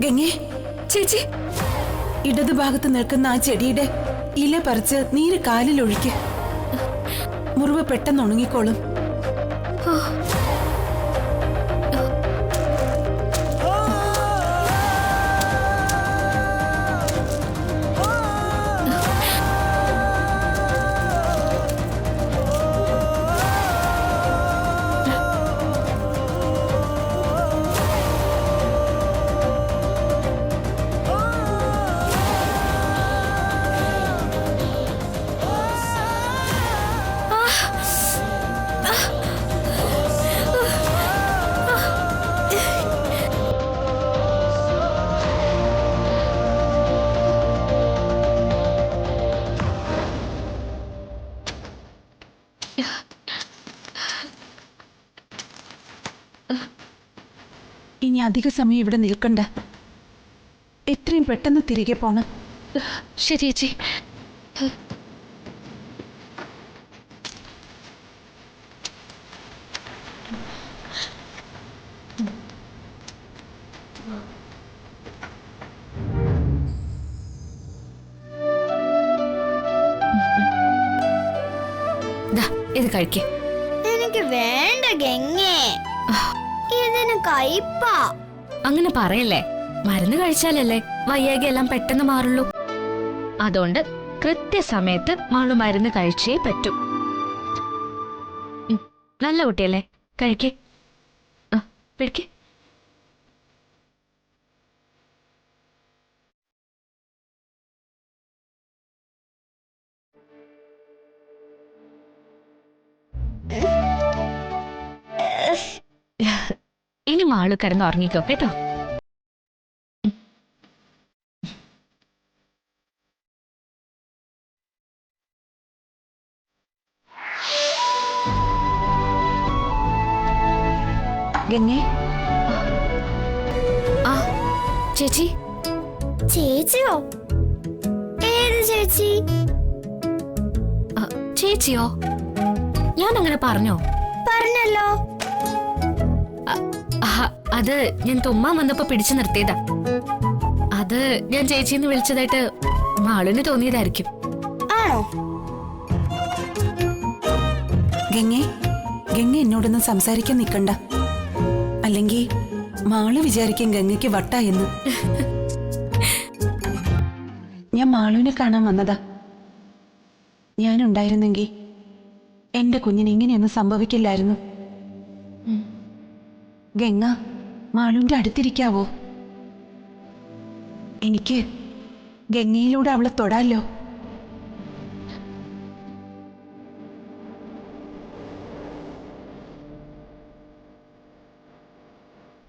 ഗംഗേ, ചേച്ചി, ഇടതുഭാഗത്ത് നിൽക്കുന്ന ആ ചെടിയുടെ ഇല പറിച്ച് നീര് കാലിൽ ഒഴിക്ക്. മുറിവ് പെട്ടെന്ന് ഉണങ്ങിക്കോളും. ഇനി അധിക സമയം ഇവിടെ നിൽക്കണ്ട. എത്രയും പെട്ടെന്ന് തിരികെ പോണം. ശരി ചേച്ചി. ഇത് കഴിക്കേ. എനിക്ക് വേണ്ട ഗംഗേ, ഇതിന് കയ്പാ. അങ്ങനെ പറയല്ലേ, മരുന്ന് കഴിച്ചാലല്ലേ വയ്യാകെ എല്ലാം പെട്ടെന്ന് മാറുള്ളൂ. അതുകൊണ്ട് കൃത്യസമയത്ത് മാളു മരുന്ന് കഴിച്ചേ പറ്റൂ. നല്ല കുട്ടിയല്ലേ, കഴിക്കേ. പിടിക്കേ. ഇനി മാളു കിടന്ന് ഉറങ്ങിക്കോ കേട്ടോ. ഗംഗേ, ആ ചേച്ചി. ചേച്ചിയോ? ഏത് ചേച്ചി? ചേച്ചിയോ? ഞാൻ അങ്ങനെ പറഞ്ഞോ? പറഞ്ഞല്ലോ. അത് ഞാൻ തുമ്മാൻ വന്നപ്പോ പിടിച്ചു നിർത്തിയതാ. അത് ഞാൻ ചേച്ചിന്ന് വിളിച്ചതായിട്ട് മാളുവിന് തോന്നിയതായിരിക്കും. ആണോ? ഗംഗേ, ഗംഗ എന്നോടൊന്നും സംസാരിക്കാൻ നിൽക്കണ്ട. അല്ലെങ്കിൽ മാളു വിചാരിക്കും ഗംഗയ്ക്ക് വട്ടായെന്ന്. ഞാൻ മാളുവിനെ കാണാൻ വന്നതാ. ഞാനുണ്ടായിരുന്നെങ്കിൽ എന്റെ കുഞ്ഞിന് ഇങ്ങനെയൊന്നും സംഭവിക്കില്ലായിരുന്നു. ഗംഗ, മാളുവിന്റെ അടുത്തിരിക്കാവോ? എനിക്ക് ഗംഗയിലൂടെ അവളെ തൊടാലോ.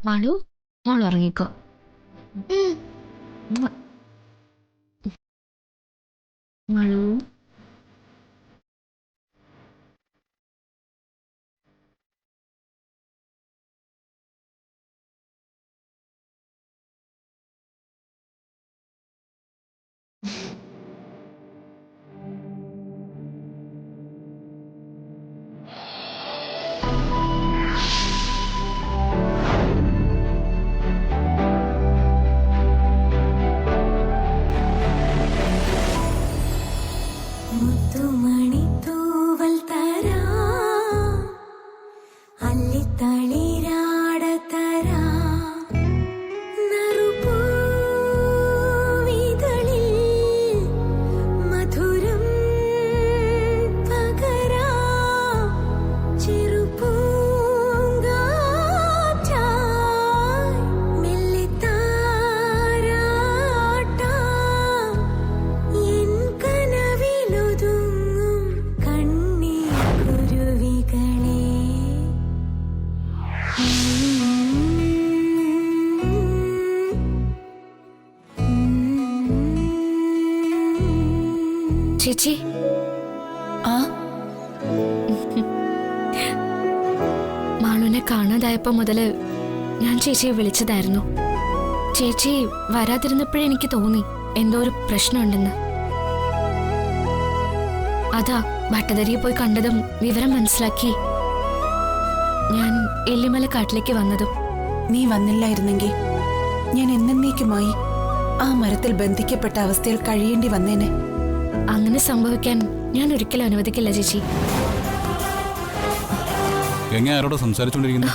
മാളു, മോൾ ഉറങ്ങിക്കോ. മാളു, ചേച്ചി. ആ, മാളുവിനെ കാണാതായപ്പോ മുതല് ഞാൻ ചേച്ചിയെ വിളിച്ചതായിരുന്നു. ചേച്ചി വരാതിരുന്നപ്പോഴേ എനിക്ക് തോന്നി എന്തോ ഒരു പ്രശ്നമുണ്ടെന്ന്. അതാ ഭട്ടതിരിയെ പോയി കണ്ടതും വിവരം മനസ്സിലാക്കി ഞാൻ എല്ലിമല കാട്ടിലേക്ക് വന്നതും. നീ വന്നില്ലായിരുന്നെങ്കിൽ ഞാൻ എന്നേക്കുമായി ആ മരത്തിൽ ബന്ധിക്കപ്പെട്ട അവസ്ഥയിൽ കഴിയേണ്ടി വന്നേനെ. അങ്ങനെ സംഭവിക്കാൻ ഞാൻ ഒരിക്കലും അനുവദിക്കില്ല ചേച്ചി. എങ്ങനെ ആരോട് സംസാരിച്ചുകൊണ്ടിരിക്കുന്നു?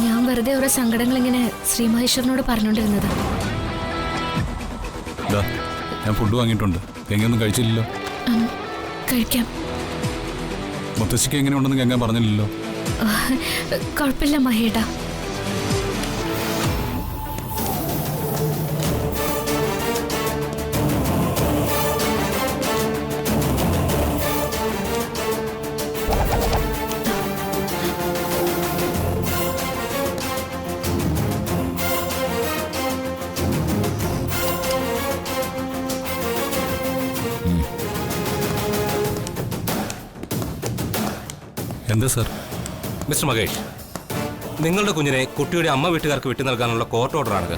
ഞാൻ വെറുതെ ഓരോ സങ്കടങ്ങൾ ഇങ്ങനെ ശ്രീമഹേശ്വരനോട് പറഞ്ഞുകൊണ്ടിരുന്നത്. ഞാൻ ഫുഡ് വാങ്ങിയിട്ടുണ്ട്. എങ്ങനെയൊന്നും കഴിച്ചില്ലല്ലോ. കഴിക്കാം. മുത്തശ്ശിക്ക് എങ്ങനെയുണ്ടെന്ന് ഗംഗ പറഞ്ഞില്ലല്ലോ. കുഴപ്പമില്ല മഹേട്ടാ. എന്താ സാർ? മിസ്റ്റർ മഹേഷ്, നിങ്ങളുടെ കുഞ്ഞിനെ കുട്ടിയുടെ അമ്മ വീട്ടുകാർക്ക് വിട്ടു നൽകാനുള്ള കോർട്ട് ഓർഡറാണിത്.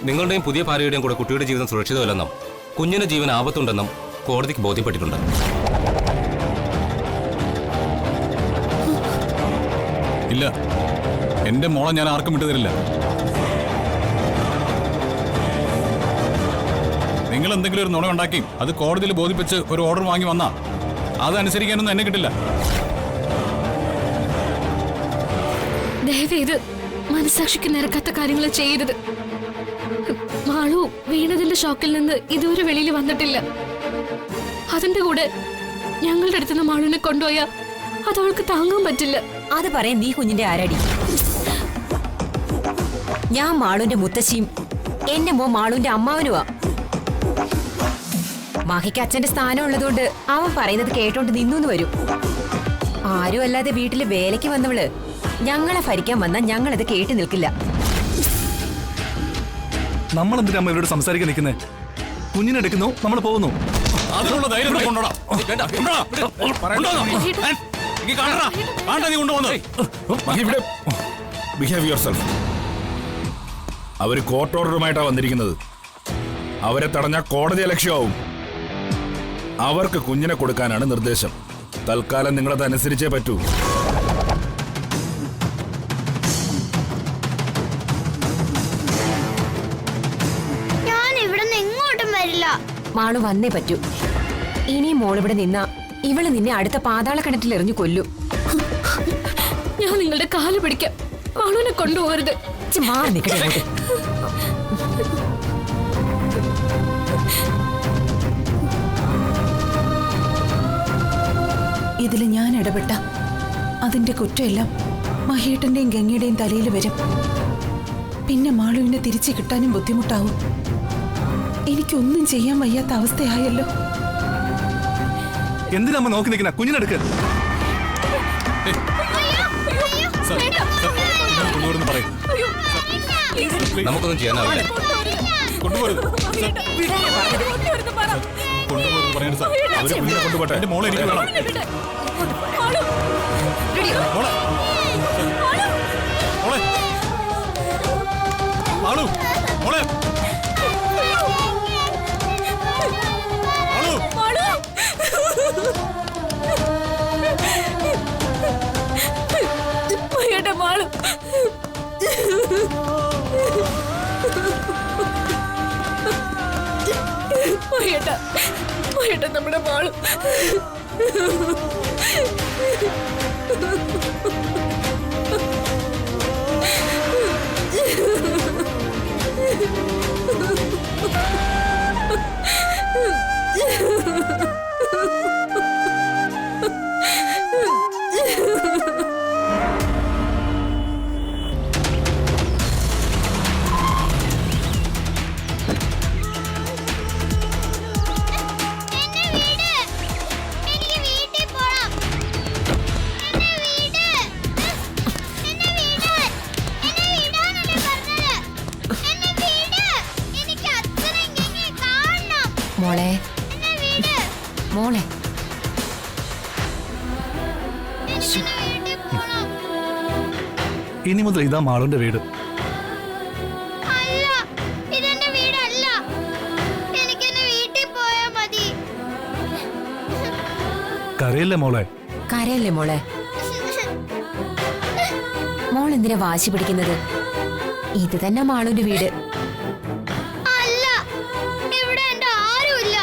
നിങ്ങളുടെയും പുതിയ ഭാര്യയുടെയും കൂടെ കുട്ടിയുടെ ജീവിതം സുരക്ഷിതമല്ലെന്നും കുഞ്ഞിന്റെ ജീവൻ ആപത്തുണ്ടെന്നും കോടതിക്ക് ബോധ്യപ്പെട്ടിട്ടുണ്ട്. ഇല്ല, എന്റെ മോളെ ഞാൻ ആർക്കും വിട്ടു തരില്ല. നിങ്ങൾ എന്തെങ്കിലും ഒരു നുണ ഉണ്ടാക്കി അത് കോടതിയിൽ ബോധിപ്പിച്ച് ഒരു ഓർഡർ വാങ്ങി വന്നാ അതനുസരിക്കാനൊന്നും എന്നെ കിട്ടില്ല. ദയവേത് മനസാക്ഷിക്ക് നിരക്കാത്ത കാര്യങ്ങൾ ചെയ്യരുത്. മാളു വീണതിന്റെ ഷോക്കിൽ നിന്ന് ഇതുവരെ വെളിയിൽ വന്നിട്ടില്ല. അതിന്റെ കൂടെ ഞങ്ങളുടെ അടുത്തുനിന്ന് മാളുവിനെ കൊണ്ടുപോയാ അത് അവൾക്ക് താങ്ങാൻ പറ്റില്ല. അത് പറയാൻ നീ കുഞ്ഞിന്റെ ആരാടി? ഞാൻ മാളുവിന്റെ മുത്തശ്ശിയും എന്റെ മോ മാളുവിന്റെ അമ്മാവനുമാ. മാഹിക്ക് അച്ഛന്റെ സ്ഥാനം ഉള്ളതുകൊണ്ട് അവൻ പറയുന്നത് കേട്ടോണ്ട് നിന്നു വരും. ആരും അല്ലാതെ വീട്ടില് വേലയ്ക്ക് വന്നവള് ഞങ്ങളെ ഭരിക്കാൻ വന്നാൽ ഞങ്ങളത് കേട്ടു നിൽക്കില്ല. നമ്മൾ എന്തിനാ അമ്മ ഇവരോട് സംസാരിക്കാൻ നിൽക്കുന്നേ? കുഞ്ഞിനെടുക്കുന്നു, നമ്മൾ പോകുന്നു. അതിനുള്ള ധൈര്യം കൊണ്ടോടാ. അവര് കോർട്ട് ഓർഡറുമായിട്ടാ വന്നിരിക്കുന്നത്. അവരെ തടഞ്ഞ കോടതി ലക്ഷ്യമാവും. അവർക്ക് കുഞ്ഞിനെ കൊടുക്കാനാണ് നിർദ്ദേശം. തൽക്കാലം നിങ്ങളത് അനുസരിച്ചേ പറ്റൂ. ഞാൻ ഇവിടെ നിന്ന് എങ്ങോട്ടും വരില്ല. മാളു വന്നേ പറ്റൂ. ഇനി മോളിവിടെ നിന്നാ ഇവള് നിന്നെ അടുത്ത പാതാള കിണറ്റിൽ എറിഞ്ഞു കൊല്ലും. ഞാൻ നിങ്ങളുടെ കാല് പിടിക്കാം. മാളുവിനെ കൊണ്ടുപോകരുത്. മാറി നിൽക്കട്ടെ. ഇതില് ഞാൻ ഇടപെട്ട അതിന്റെ കുറ്റമെല്ലാം മഹേട്ടന്റെയും ഗംഗയുടെയും തലയിൽ വരും. പിന്നെ മാളുവിനെ തിരിച്ചു കിട്ടാനും ബുദ്ധിമുട്ടാവും. എനിക്കൊന്നും ചെയ്യാൻ വയ്യാത്ത അവസ്ഥയായല്ലോ. എന്തിനാ അമ്മ നോക്കി നിൽക്കുന്ന? കുഞ്ഞിനെടുക്ക്. നമുക്കൊന്നും ചെയ്യാനാവില്ല. കൊണ്ടുപോകരുത്. കൊണ്ടുപോകരുത് പറയരുത് സാർ. അവര് കുഞ്ഞിനെ കൊണ്ടുപോട്ടെ. എന്റെ മോളെ എനിക്ക് വേണം. മോളെ മോളെ ആളു മോളെ നമ്മുടെ മാളു മോളെ മോളെ ഇനി മുതൽ ഇതാ മാളുവിന്റെ വീട്. അല്ല, ഇതെന്റെ വീടല്ല. എനിക്ക് എന്റെ വീട്ടിൽ പോയാ മതി. കരയല്ലേ മോളെ. കരയല്ലേ മോളെ. മോൾ എന്തിനാ വാശി പിടിക്കുന്നത്? ഇത് തന്നെ മാളുവിന്റെ വീട്. അല്ല, ഇവിടെ എന്റെ ആരുമില്ല.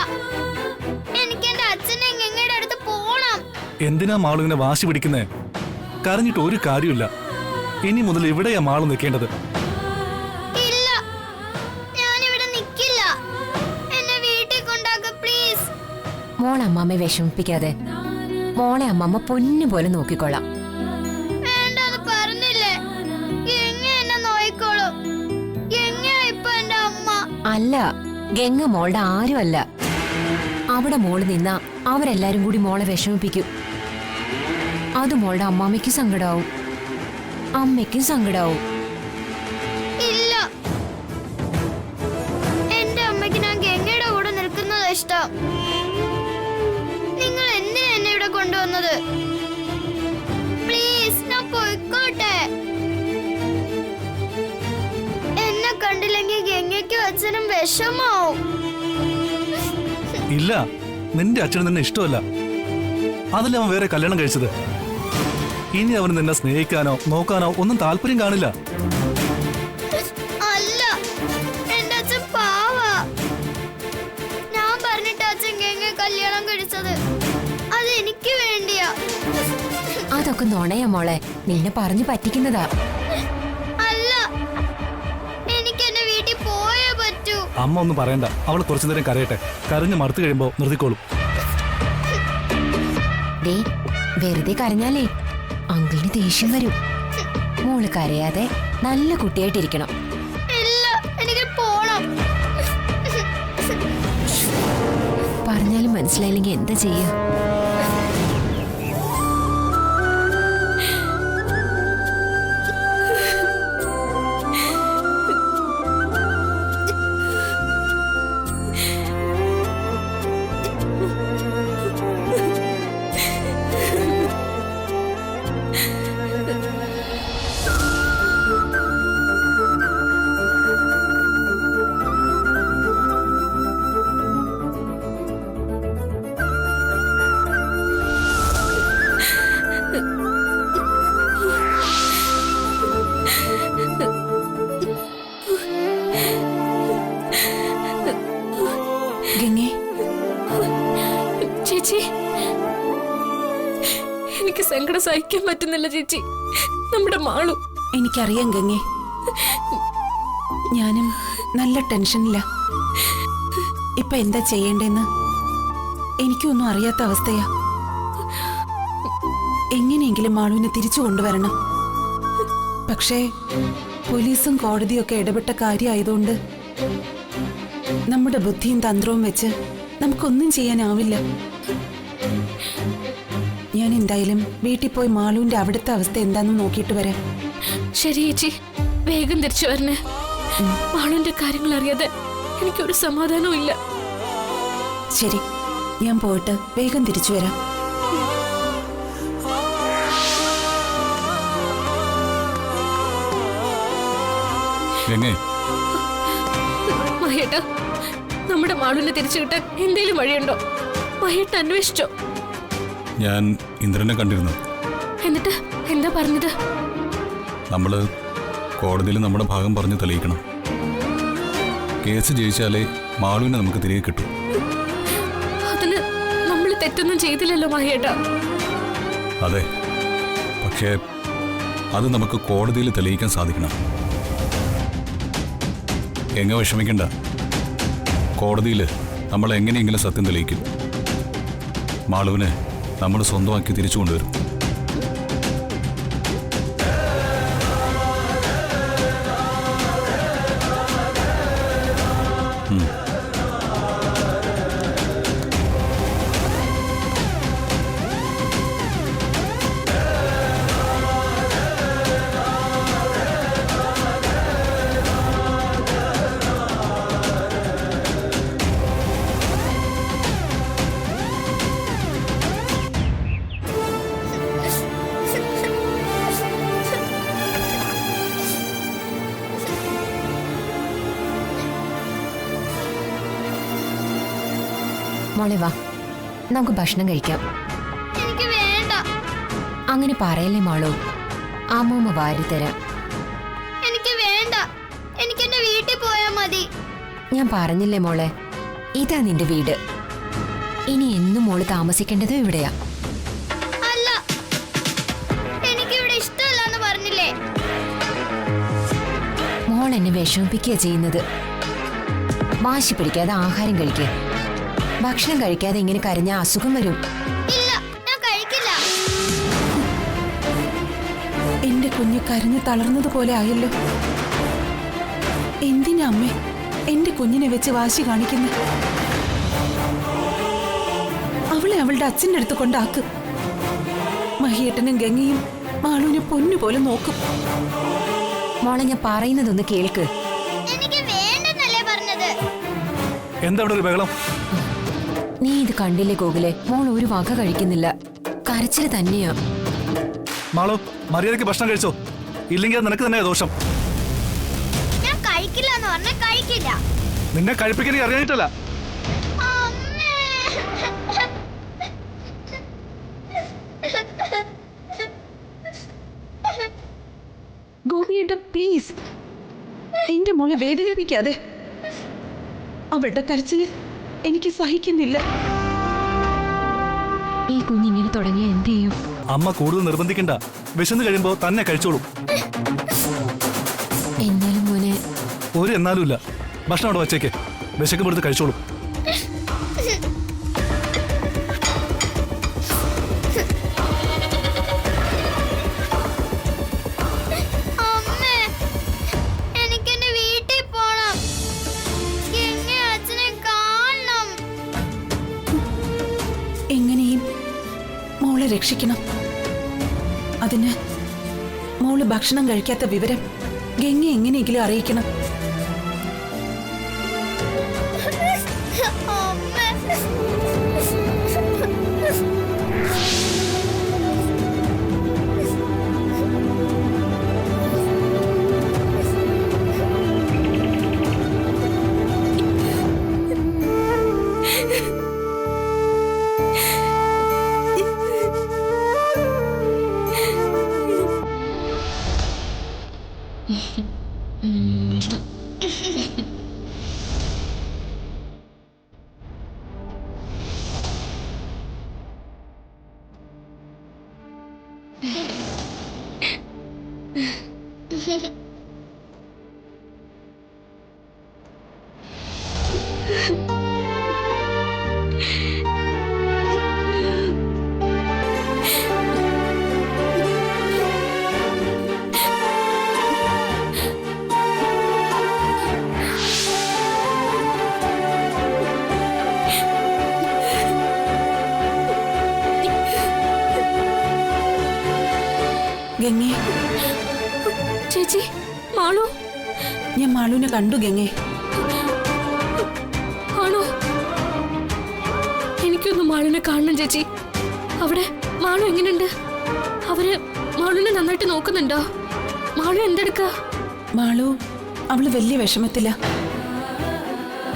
എനിക്ക് എന്റെ അച്ഛനെ ഗംഗയുടെ അടുത്ത് പോണം. എന്തിനാ മാളു ഇങ്ങനെ വാശി പിടിക്കുന്നേ? കരഞ്ഞിട്ട് ഒരു കാര്യമില്ല. ഇനി മുതൽ ഇവിടെയാ മാളു നിൽക്കേണ്ടത്. ഇല്ല, ഞാനിവിടെ നിക്കില്ല. എന്നെ വീട്ടിൽ കൊണ്ടാക്ക് പ്ലീസ്. മോളെ അമ്മാമ്മയെ വിഷമിപ്പിക്കാതെ. മോളെ അമ്മമ്മ പൊന്നു പോലെ നോക്കിക്കൊള്ളാം. വേണ്ടത് പറഞ്ഞില്ലേ, ഗംഗ എന്നെ നോയിക്കോളും. ഗംഗ ഇപ്പൊ എന്റെ അമ്മ. അല്ല, ഗംഗ മോളുടെ ആരുമല്ല. അവിടെ മോള് നിന്നാ അവരെല്ലാരും കൂടി മോളെ വിഷമിപ്പിക്കും. അത് മോളുടെ അമ്മാമ്മയ്ക്ക് സങ്കടാവും, അമ്മയ്ക്കും സങ്കടാവും. ഇല്ല, എന്റെ അമ്മയ്ക്ക് ഞാൻ ഗംഗയുടെ കൂടെ നിൽക്കുന്നത് ഇഷ്ടം. നിങ്ങൾ എന്തിനാ എന്നെ ഇവിടെ കൊണ്ടുവന്നത്? പ്ലീസ്, ഞാൻ പോയിക്കോട്ടെ. എന്നെ കണ്ടില്ലെങ്കിൽ ഗംഗയ്ക്കും അച്ഛനും വിഷമാവും. ഇല്ല, നിന്റെ അച്ഛന് നിന്നെ ഇഷ്ടമല്ല. അതിൽ അവൻ വേറെ കല്യാണം കഴിച്ചത്. ഇനി അവന് നിന്നെ സ്നേഹിക്കാനോ നോക്കാനോ ഒന്നും താല്പര്യം കാണില്ല. അല്ല, എന്റെ അച്ഛൻ പാവാ. ഞാൻ പറഞ്ഞിട്ട് അച്ഛൻ ഗംഗ കല്യാണം കഴിച്ചത്. അത് എനിക്ക് വേണ്ടിയാ. അതൊക്കെ നുണയാ മോളെ, നിന്നെ പറഞ്ഞു പറ്റിക്കുന്നതാ. അല്ല, എനിക്ക് എന്റെ വീട്ടിൽ പോയേ പറ്റൂ. അമ്മ ഒന്നും പറയണ്ട, അവൾ കുറച്ചു നേരം കരയട്ടെ. കരഞ്ഞ് മടുത്തു കഴിയുമ്പോ നിർത്തിക്കോളും. ദേ, വെറുതെ കരഞ്ഞാലേ അങ്കിളിന് ദേഷ്യം വരും. മോള് കരയാതെ നല്ല കുട്ടിയായിട്ടിരിക്കണം. ഇല്ല, എനിക്ക് പോണം. പറഞ്ഞാലും മനസ്സിലായില്ലെങ്കിൽ എന്താ ചെയ്യാ? ഗംഗേ, ചേച്ചി, എനിക്ക് സങ്കടം സഹിക്കാൻ പറ്റുന്നില്ല ചേച്ചി. നമ്മുടെ മാളു. എനിക്കറിയാം ഗംഗേ, ഞാനും നല്ല ടെൻഷനില്ല. ഇപ്പൊ എന്താ ചെയ്യേണ്ടെന്ന് എനിക്കൊന്നും അറിയാത്ത അവസ്ഥയാ. എങ്ങനെയെങ്കിലും മാളുവിനെ തിരിച്ചു കൊണ്ടുവരണം. പക്ഷേ പോലീസും കോടതിയും ഒക്കെ ഇടപെട്ട കാര്യമായതുകൊണ്ട് നമ്മുടെ ബുദ്ധിയും തന്ത്രവും വെച്ച് നമുക്കൊന്നും ചെയ്യാനാവില്ല. ഞാൻ എന്തായാലും വീട്ടിൽ പോയി മാളുവിന്റെ അവിടുത്തെ അവസ്ഥ എന്താണെന്ന് നോക്കിയിട്ട് വരാം. ശരി ചേച്ചി, വേഗം തിരിച്ചു വരണേ. മാളുവിന്റെ കാര്യങ്ങൾ അറിയാതെ എനിക്കൊരു സമാധാനവും ഇല്ല. ശരി, ഞാൻ പോയിട്ട് വേഗം തിരിച്ചു വരാം. മഹേട്ട, നമ്മുടെ മാളുവിനെ തിരിച്ചു കിട്ടാൻ എന്തേലും വഴിയുണ്ടോ? മഹേട്ട അന്വേഷിച്ചോ? ഞാൻ ഇന്ദ്രനെ കണ്ടിരുന്നു. എന്നിട്ട് എന്താ പറഞ്ഞത്? നമ്മള് കോടതിയിൽ നമ്മുടെ ഭാഗം പറഞ്ഞ് തെളിയിക്കണം. കേസ് ജയിച്ചാലേ മാളുവിനെ നമുക്ക് തിരികെ കിട്ടൂ. അതിന് നമ്മൾ തെറ്റൊന്നും ചെയ്തില്ലല്ലോ മഹേട്ട. അതെ, പക്ഷേ അത് നമുക്ക് കോടതിയിൽ തെളിയിക്കാൻ സാധിക്കണം. എങ്ങ വിഷമിക്കണ്ട, കോടതിയിൽ നമ്മൾ എങ്ങനെയെങ്കിലും സത്യം തെളിയിക്കും. മാളുവിനെ നമ്മൾ സ്വന്തമാക്കി തിരിച്ചു കൊണ്ടുവരും. മോളെ വാ, നമുക്ക് ഭക്ഷണം കഴിക്കാം. അങ്ങനെ പറയല്ലേ മാളു, അമ്മൂമ്മ വാരിത്തരാം. എനിക്ക് വേണ്ട, എനിക്ക് എന്റെ വീട്ടിൽ പോയാ മതി. ഞാൻ പറഞ്ഞില്ലേ മോളെ, ഇതാ നിന്റെ വീട്. ഇനി എന്നും മോള് താമസിക്കേണ്ടതും ഇവിടെയാ. അല്ല, എനിക്കിവിടെ ഇഷ്ടമല്ലെന്ന് പറഞ്ഞില്ലേ? മോൾ എന്നെ വിഷമിപ്പിക്കുക ചെയ്യുന്നത്. വാശി പിടിക്കാതെ ആഹാരം കഴിക്കുക. ഭക്ഷണം കഴിക്കാതെ ഇങ്ങനെ കരഞ്ഞ അസുഖം വരും. ഇല്ല, ഞാൻ കഴിക്കില്ല. എന്റെ കുഞ്ഞ് കരഞ്ഞു തളർന്നതുപോലെ ആയല്ലോ. എന്തിനാ അമ്മേ എന്റെ കുഞ്ഞിനെ വെച്ച് വാശി കാണിക്കുന്നു? അവളെ അവളുടെ അച്ഛൻ്റെ അടുത്ത് കൊണ്ടാക്ക്. മഹിയേട്ടനും ഗംഗയും മാളുവിനെ പൊന്നുപോലെ നോക്കും. മോളെ, ഞാൻ പറയുന്നതൊന്ന് കേൾക്ക്. എനിക്ക് വേണ്ടെന്നല്ലേ പറഞ്ഞത്? എന്താ ഇവിടെ ഒരു ബഹളം? നീ ഇത് കണ്ടില്ലേ ഗോകുലെ, മോൾ ഒരു വക കഴിക്കുന്നില്ല. കരച്ചില് തന്നെയാ. മാളു, മര്യാദയ്ക്ക് ഭക്ഷണം കഴിച്ചോ, ഇല്ലെങ്കിൽ അത് നിനക്ക് തന്നെയാ ദോഷം. ഞാൻ കഴിക്കില്ല എന്ന് പറഞ്ഞാൽ കഴിക്കില്ല. നിന്നെ കഴിപ്പിക്കാൻ അറിയാനിട്ടല്ല. ഗോപിയേട്ട പ്ലീസ്, എന്റെ മോളെ വേദനിപ്പിക്കാതെ. അവളുടെ കരച്ചില് എനിക്ക് സഹിക്കുന്നില്ല. ഈ കുഞ്ഞിങ്ങനെ തുടങ്ങിയ എന്ത് ചെയ്യും? അമ്മ കൂടുതൽ നിർബന്ധിക്കണ്ട. വിശന്ന് കഴിയുമ്പോ തന്നെ കഴിച്ചോളും. എന്നാലും മോനെ. ഒരു എന്നാലും ഇല്ല. ഭക്ഷണം അവിടെ വച്ചേക്ക്. വിശക്കുമ്പോൾ എടുത്ത് കഴിച്ചോളും. അമ്മേ, എനിക്ക് എന്റെ വീട്ടിൽ പോണം. ഗംഗയും അച്ഛനെ കാണണം. എങ്ങനെയും മോളെ രക്ഷിക്കണം. അതിന് മോള് ഭക്ഷണം കഴിക്കാത്ത വിവരം ഗംഗ എങ്ങനെയെങ്കിലും അറിയിക്കണം. അമ്മേ, ഗംഗേ, ചേച്ചി, മാളു. ഞാൻ മാളുവിനെ കണ്ടു ഗംഗേ. ആണോ? എനിക്കൊന്ന് മാളുവിനെ കാണണം ചേച്ചി. അവിടെ മാളു എങ്ങനെയുണ്ട്? അവര് മാളുവിനെ നന്നായിട്ട് നോക്കുന്നുണ്ടോ? മാളു എന്തെടുക്ക? മാളു അവള് വലിയ വിഷമത്തില.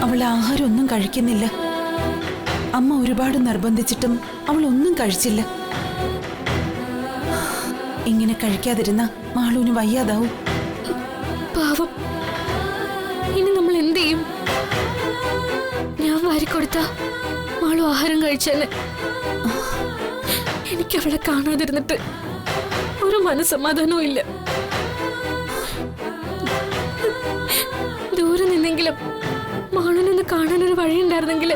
അവൾ ആഹാരം ഒന്നും കഴിക്കുന്നില്ല. അമ്മ ഒരുപാട് നിർബന്ധിച്ചിട്ടും അവൾ ഒന്നും കഴിച്ചില്ല. ഇങ്ങനെ കഴിക്കാതിരുന്ന മാളുവിന് വയ്യാതാവും. പാവം. ഇനി നമ്മൾ എന്ത് ചെയ്യും? ഞാൻ വാരിക്കൊടുത്ത മാളു ആഹാരം കഴിച്ചേനെ. എനിക്കവളെ കാണാതിരുന്നിട്ട് ഒരു മനസ്സമാധാനവും ഇല്ല. ദൂരെ നിന്നെങ്കിലും മാളുവിനൊന്ന് കാണാനൊരു വഴിയുണ്ടായിരുന്നെങ്കിൽ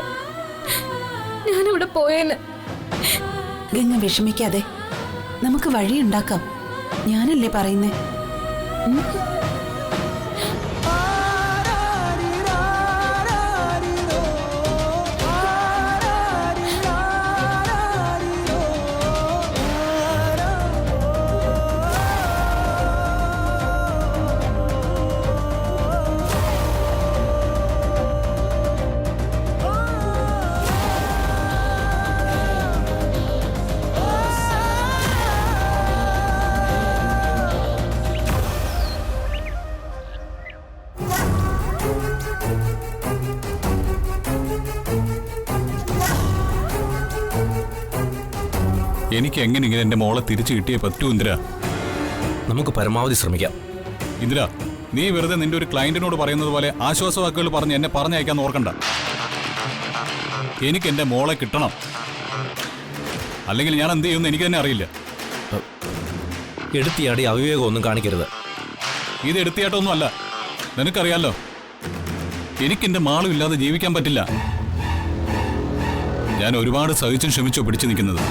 ഞാനിവിടെ പോയേനെ. ഗംഗ വിഷമിക്കാതെ, നമുക്ക് വഴിയുണ്ടാക്കാം. ഞാനല്ലേ പറയുന്നേ. എനിക്ക് എങ്ങനെയെങ്കിലും എൻ്റെ മോളെ തിരിച്ചു കിട്ടിയേ പറ്റൂ ഇന്ദിര. നമുക്ക് പരമാവധി ശ്രമിക്കാം. ഇന്ദിര, നീ വെറുതെ നിന്റെ ഒരു ക്ലയന്റിനോട് പറയുന്നത് പോലെ ആശ്വാസവാക്കുകൾ പറഞ്ഞ് എന്നെ പറഞ്ഞയക്കാൻ ഓർക്കണ്ട. എനിക്ക് എൻ്റെ മോളെ കിട്ടണം. അല്ലെങ്കിൽ ഞാൻ എന്ത് ചെയ്യുമെന്ന് എനിക്ക് തന്നെ അറിയില്ല. എടുത്തിയാടി അവിവേകം ഒന്നും കാണിക്കരുത്. ഇത് എടുത്തിയായിട്ടൊന്നും അല്ല. നിനക്കറിയാലോ, എനിക്കെൻ്റെ മാളും ഇല്ലാതെ ജീവിക്കാൻ പറ്റില്ല. ഞാൻ ഒരുപാട് സഹിച്ചും ക്ഷമിച്ചോ പിടിച്ചു നിൽക്കുന്നത്.